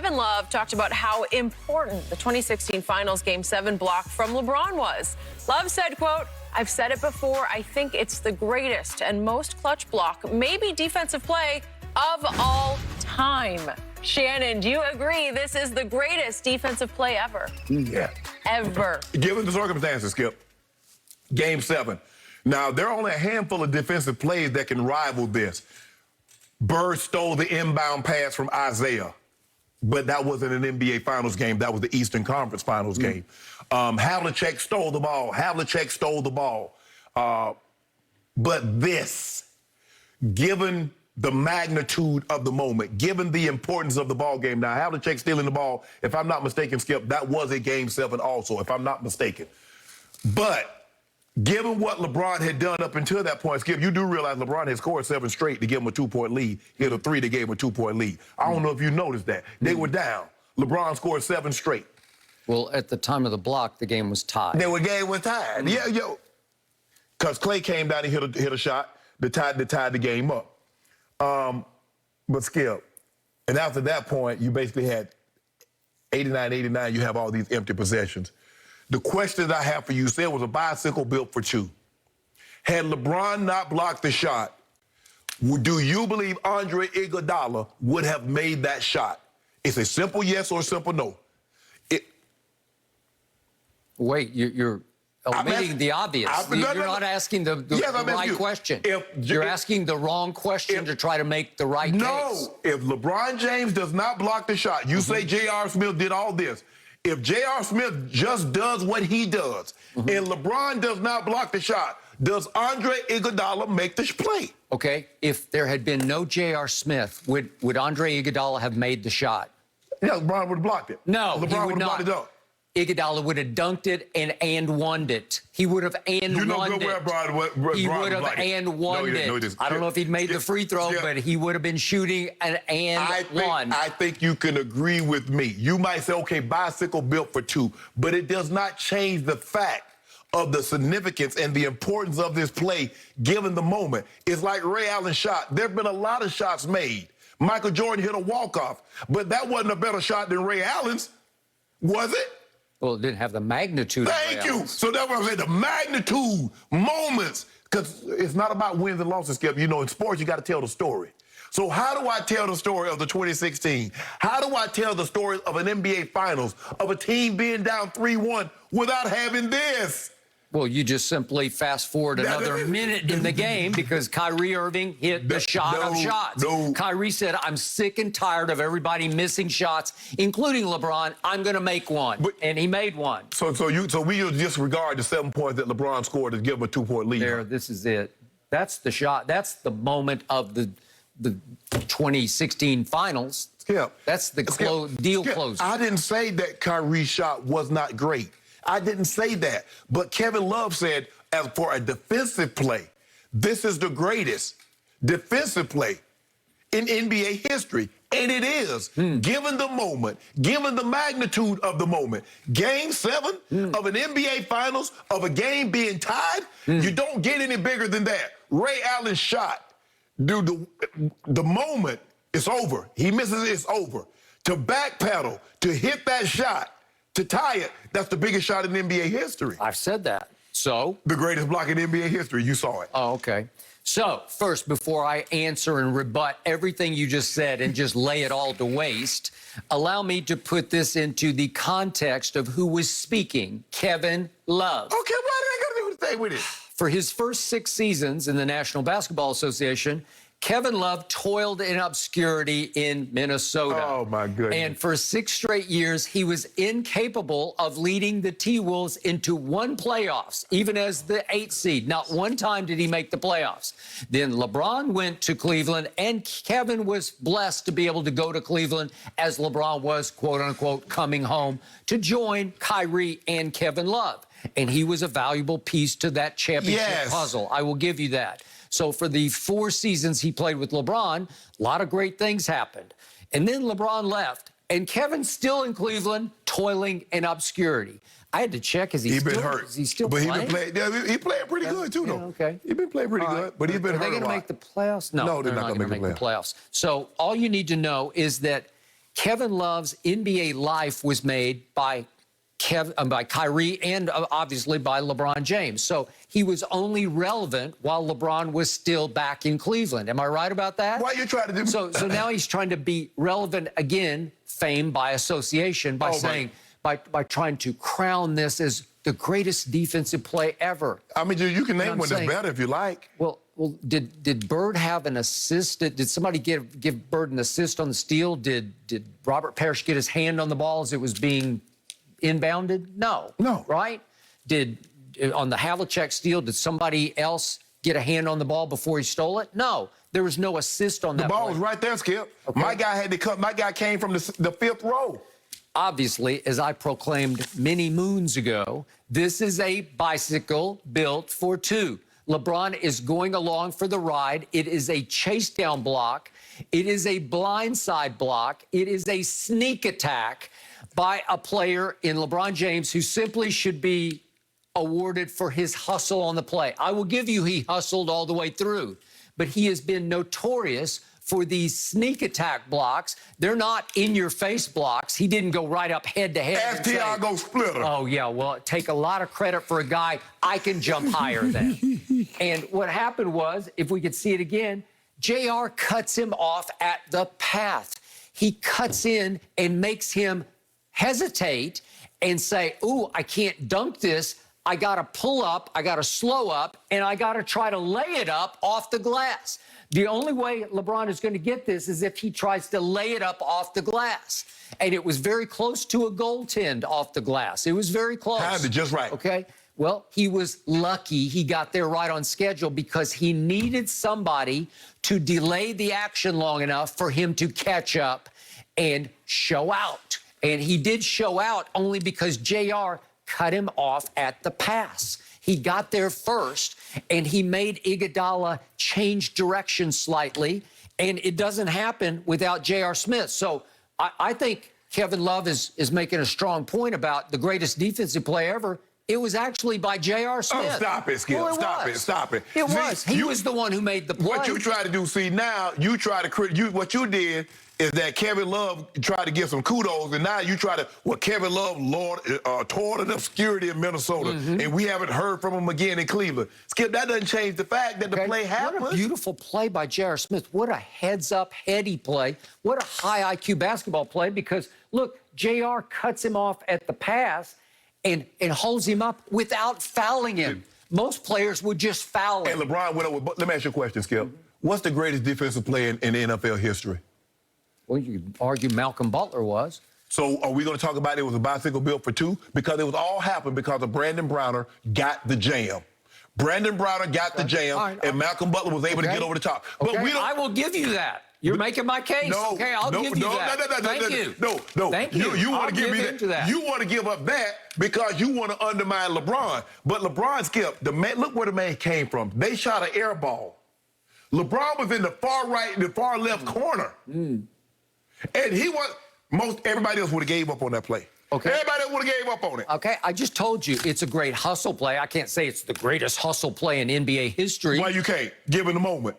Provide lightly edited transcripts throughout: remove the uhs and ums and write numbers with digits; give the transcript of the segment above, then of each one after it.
Kevin Love talked about how important the 2016 Finals Game 7 block from LeBron was. Love said, quote, "I've said it before, I think it's the greatest and most clutch block, maybe defensive play of all time." Shannon, do you agree this is the greatest defensive play ever? Yeah. Ever. Given the circumstances, Skip, Game 7. Now, there are only a handful of defensive plays that can rival this. Bird stole the inbound pass from Isaiah, but that wasn't an NBA Finals game. That was the Eastern Conference Finals game. Havlicek stole the ball. But this, given the magnitude of the moment, given the importance of the ball game. Now, Havlicek stealing the ball, if I'm not mistaken, Skip, that was a Game 7 also, if I'm not mistaken. But given what LeBron had done up until that point, Skip, you do realize LeBron had scored 7 straight to give him a 2-point lead. He hit a 3 to gave him a 2-point lead. I don't know if you noticed that. They were down. LeBron scored 7 straight. Well, at the time of the block, the game was tied. The game was tied. Yeah, yo. Because Clay came down and hit a shot that tied the game up. But Skip, and after that point, you basically had 89, you have all these empty possessions. The question that I have for you, say it was a bicycle built for 2. Had LeBron not blocked the shot, do you believe Andre Iguodala would have made that shot? It's a simple yes or a simple no. Wait, you're omitting the obvious. You're not asking the right question. You're asking the wrong question to try to make the right case. No, if LeBron James does not block the shot, you say J.R. Smith did all this. If J.R. Smith just does what he does, and LeBron does not block the shot, does Andre Iguodala make this play? Okay, if there had been no J.R. Smith, would Andre Iguodala have made the shot? Yeah, LeBron would have blocked it. No, LeBron he would have not. blocked it up. Iguodala would have dunked it and won it. He would have won it. You know good where Bron He would have won it. No, I don't know if he'd made the free throw, but he would have been shooting won. I think you can agree with me. You might say, okay, bicycle built for 2, but it does not change the fact of the significance and the importance of this play given the moment. It's like Ray Allen's shot. There have been a lot of shots made. Michael Jordan hit a walk-off, but that wasn't a better shot than Ray Allen's, was it? Well, it didn't have the magnitude. Thank you. So that's what I'm saying, the magnitude, moments, because it's not about wins and losses, Skip. You know, in sports, you got to tell the story. So how do I tell the story of the 2016? How do I tell the story of an NBA Finals, of a team being down 3-1 without having this? Well, you just simply fast forward another minute in the game because Kyrie Irving hit the shot of shots. Kyrie said, "I'm sick and tired of everybody missing shots, including LeBron. I'm going to make one." And he made one. So we disregard the 7 points that LeBron scored to give him a 2-point lead. There, this is it. That's the shot. That's the moment of the 2016 Finals. Skip. That's the deal closer. I didn't say that Kyrie's shot was not great. I didn't say that. But Kevin Love said, as for a defensive play, this is the greatest defensive play in NBA history. And it is, given the moment, given the magnitude of the moment. Game 7 of an NBA Finals, of a game being tied, you don't get any bigger than that. Ray Allen's shot, dude, the moment, it's over. He misses it, it's over. To backpedal, to hit that shot, to tie it, that's the biggest shot in NBA history. I've said that. So? The greatest block in NBA history. You saw it. Oh, okay. So, first, before I answer and rebut everything you just said and just lay it all to waste, allow me to put this into the context of who was speaking, Kevin Love. Okay, why did I got to do anything with it? For his first 6 seasons in the National Basketball Association, Kevin Love toiled in obscurity in Minnesota. Oh, my goodness. And for 6 straight years, he was incapable of leading the T-Wolves into 1 playoffs, even as the 8th seed. Not one time did he make the playoffs. Then LeBron went to Cleveland, and Kevin was blessed to be able to go to Cleveland as LeBron was, quote-unquote, coming home to join Kyrie and Kevin Love. And he was a valuable piece to that championship puzzle. I will give you that. So for the 4 seasons he played with LeBron, a lot of great things happened. And then LeBron left, and Kevin's still in Cleveland, toiling in obscurity. I had to check, is he still hurt? Is he still playing? He playing pretty good, too, though. Yeah, okay. He's been playing pretty good, but he's been hurt a lot. Are they going to make the playoffs? No, they're not going to make the playoffs. So all you need to know is that Kevin Love's NBA life was made by Kyrie and obviously by LeBron James. So he was only relevant while LeBron was still back in Cleveland. Am I right about that? Why are you trying to do? So now he's trying to be relevant again, fame by association, by saying, by trying to crown this as the greatest defensive play ever. I mean, you can name one that's better if you like. Well, did Bird have an assist? Did somebody give Bird an assist on the steal? Did Robert Parrish get his hand on the ball as it was being inbounded? No. No. Right? On the Havlicek steal, did somebody else get a hand on the ball before he stole it? No. There was no assist on that The ball play. was right there, Skip. Okay. My guy had to cut. My guy came from the fifth row. Obviously, as I proclaimed many moons ago, this is a bicycle built for two. LeBron is going along for the ride. It is a chase down block. It is a blindside block. It is a sneak attack by a player in LeBron James who simply should be awarded for his hustle on the play. I will give you he hustled all the way through, but he has been notorious for these sneak attack blocks. They're not in-your-face blocks. He didn't go right up head-to-head. Ask Tiago Splitter. Oh, yeah, well, take a lot of credit for a guy I can jump higher than. And what happened was, if we could see it again, JR cuts him off at the path. He cuts in and makes him hesitate and say, ooh, I can't dunk this. I got to pull up, I got to slow up, and I got to try to lay it up off the glass. The only way LeBron is going to get this is if he tries to lay it up off the glass. And it was very close to a goaltend off the glass. It was very close. Timed it just right. Okay. Well, he was lucky he got there right on schedule because he needed somebody to delay the action long enough for him to catch up and show out. And he did show out only because JR cut him off at the pass. He got there first, and he made Iguodala change direction slightly, and it doesn't happen without J.R. Smith. So I think Kevin Love is making a strong point about the greatest defensive play ever. It was actually by J.R. Smith. Oh, stop it, Skip. Well, Stop it. Stop it. It was. He was the one who made the play. What you try to do, see, now you try to what you did is that Kevin Love tried to give some kudos, and now you try to, Kevin Love tore an obscurity in Minnesota, and we haven't heard from him again in Cleveland. Skip, that doesn't change the fact that the play happened. What a beautiful play by J.R. Smith. What a heads-up, heady play. What a high IQ basketball play because, look, J.R. cuts him off at the pass and holds him up without fouling him. Most players would just foul him. And LeBron went over. Let me ask you a question, Skip. What's the greatest defensive play in the NFL history? Well, you could argue Malcolm Butler was. So are we going to talk about it was a bicycle built for two? Because it was all happened because of Brandon Browner got the jam. Brandon Browner got the jam, and Malcolm Butler was able to get over the top. But we don't. I will give you that. You're making my case. No, okay, I'll give you that. Thank you. No. Thank you. You want to give me that. You want to give up that because you want to undermine LeBron. But LeBron, Skip, look where the man came from. They shot an air ball. LeBron was in the far right and the far left corner. And everybody else would have gave up on that play. Okay. Everybody else would have gave up on it. Okay, I just told you it's a great hustle play. I can't say it's the greatest hustle play in NBA history. Why you can't? Given the moment.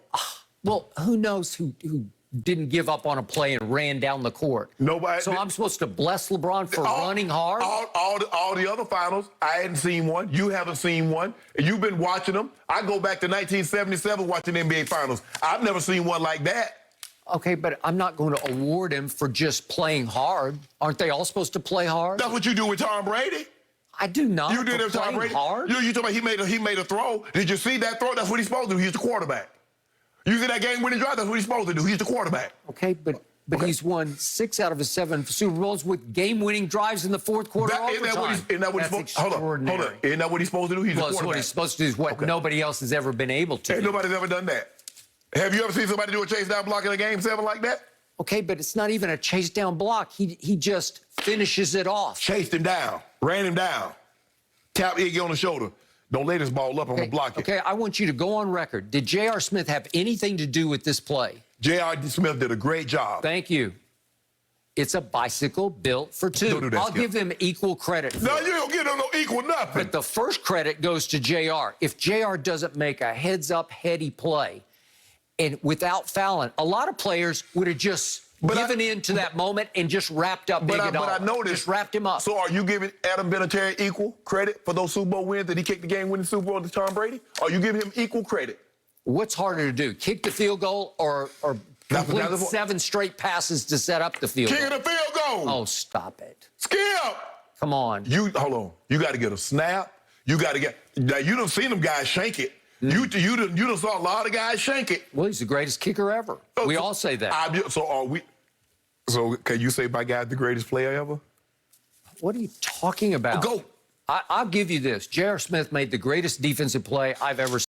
Well, who knows who didn't give up on a play and ran down the court? Nobody. So I'm supposed to bless LeBron for running hard? All the other finals, I hadn't seen one. You haven't seen one. You've been watching them. I go back to 1977 watching NBA finals. I've never seen one like that. Okay, but I'm not going to award him for just playing hard. Aren't they all supposed to play hard? That's what you do with Tom Brady. I do not. You did it with Tom Brady. Hard? You talking about he made a throw. Did you see that throw? That's what he's supposed to do. He's the quarterback. You see that game-winning drive? That's what he's supposed to do. He's the quarterback. Okay, but he's won 6 out of his 7 Super Bowls with game-winning drives in the fourth quarter. Isn't that what he's supposed to do? Hold on. Isn't that what he's supposed to do? He's the quarterback. What he's supposed to do is what nobody else has ever been able to do. Nobody's ever done that. Have you ever seen somebody do a chase down block in a game 7 like that? Okay, but it's not even a chase down block. He just finishes it off. Chased him down, ran him down, tapped Iggy on the shoulder. Don't lay this ball up, I'm going to block it. Okay, I want you to go on record. Did J.R. Smith have anything to do with this play? J.R. Smith did a great job. Thank you. It's a bicycle built for two. Don't do that, I'll Skip. give them equal credit. No, you don't get no equal nothing. But the first credit goes to J.R. If J.R. doesn't make a heads-up, heady play, and without fouling, a lot of players would have just given in to that moment and just wrapped up Big But I noticed. Just wrapped him up. So are you giving Adam Vinatieri equal credit for those Super Bowl wins that he kicked the game-winning Super Bowl to Tom Brady? Are you giving him equal credit? What's harder to do, kick the field goal or complete That's 7 straight passes to set up the field goal? Kicking the field goal. Oh, stop it. Skip. Come on. Hold on. You got to get a snap. You got to get. Now you done seen them guys shank it. You done saw a lot of guys shank it. Well, he's the greatest kicker ever. We all say that. So are we? So can you say my guy's the greatest player ever? What are you talking about? Go. I'll give you this. J.R. Smith made the greatest defensive play I've ever seen.